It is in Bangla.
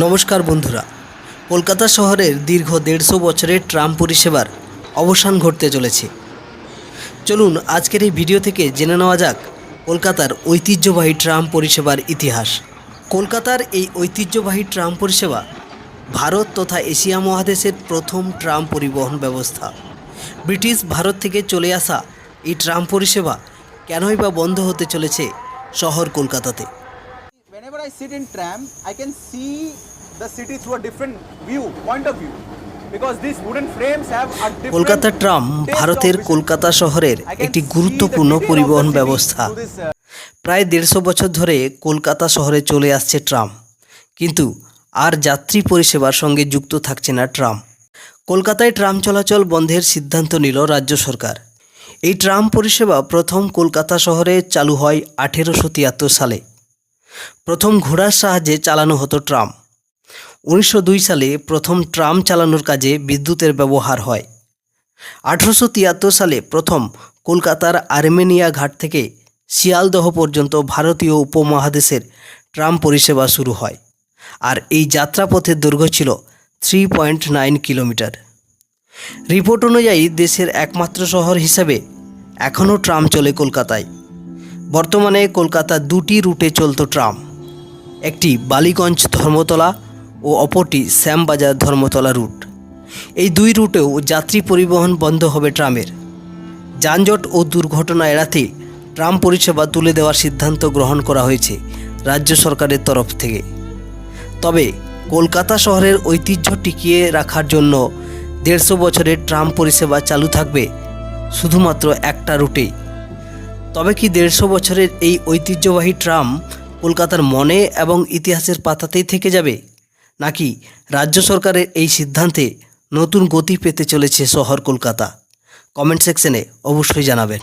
নমস্কার বন্ধুরা, কলকাতা শহরের দীর্ঘ 150 বছরের ট্রাম পরিষেবার অবসান ঘটতে চলেছে। চলুন আজকের এই ভিডিও থেকে জেনে নেওয়া যাক কলকাতার ঐতিহ্যবাহী ট্রাম পরিষেবার ইতিহাস। কলকাতার এই ঐতিহ্যবাহী ট্রাম পরিষেবা ভারত তথা এশিয়া মহাদেশের প্রথম ট্রাম পরিবহন ব্যবস্থা। ব্রিটিশ ভারত থেকে চলে আসা এই ট্রাম পরিষেবা কেনই বা বন্ধ হতে চলেছে শহর কলকাতাতে। Whenever I sit in tram, I can see the city through a different point of view, because these wooden frames have a different Kolkata tram ভারতের কলকাতা শহরের একটি গুরুত্বপূর্ণ পরিবহন ব্যবস্থা। প্রায় 150 বছর ধরে কলকাতা শহরে চলে আসছে ট্রাম, কিন্তু আর যাত্রী পরিষেবার সঙ্গে যুক্ত থাকছে না ট্রাম। কলকাতায় ট্রাম চলাচল বন্ধের সিদ্ধান্ত নিল রাজ্য সরকার। এই ট্রাম পরিষেবা প্রথম কলকাতা শহরে চালু হয় 1873 সালে। প্রথম ঘোড়ার সাহায্যে চালানো হতো ট্রাম। 1902 সালে প্রথম ট্রাম চালানোর কাজে বিদ্যুতের ব্যবহার হয়। 1873 সালে প্রথম কলকাতার আর্মেনিয়া ঘাট থেকে শিয়ালদহ পর্যন্ত ভারতীয় উপমহাদেশের ট্রাম পরিষেবা শুরু হয়, আর এই যাত্রাপথের দৈর্ঘ্য ছিল 3.9 কিলোমিটার। রিপোর্ট অনুযায়ী দেশের একমাত্র শহর হিসেবে এখনও ট্রাম চলে কলকাতায়। বর্তমানে কলকাতা দুটি রুটে চলত ট্রাম, একটি বালিগঞ্জ ধর্মতলা ও অপরটি শ্যামবাজার ধর্মতলা রুট। এই দুই রুটেও যাত্রী পরিবহন বন্ধ হবে ট্রামের। যানজট ও দুর্ঘটনা এড়াতে ট্রাম পরিষেবা তুলে দেওয়ার সিদ্ধান্ত গ্রহণ করা হয়েছে রাজ্য সরকারের তরফ থেকে। তবে কলকাতা শহরের ঐতিহ্য টিকিয়ে রাখার জন্য 150 বছরের ট্রাম পরিষেবা চালু থাকবে শুধুমাত্র একটা রুটেই। তবে কি 150 বছরের এই ঐতিহ্যবাহী ট্রাম কলকাতার মনে এবং ইতিহাসের পাতাতেই থেকে যাবে, নাকি রাজ্য সরকারের এই সিদ্ধান্তে নতুন গতি পেতে চলেছে শহর কলকাতা? কমেন্ট সেকশনে অবশ্যই জানাবেন।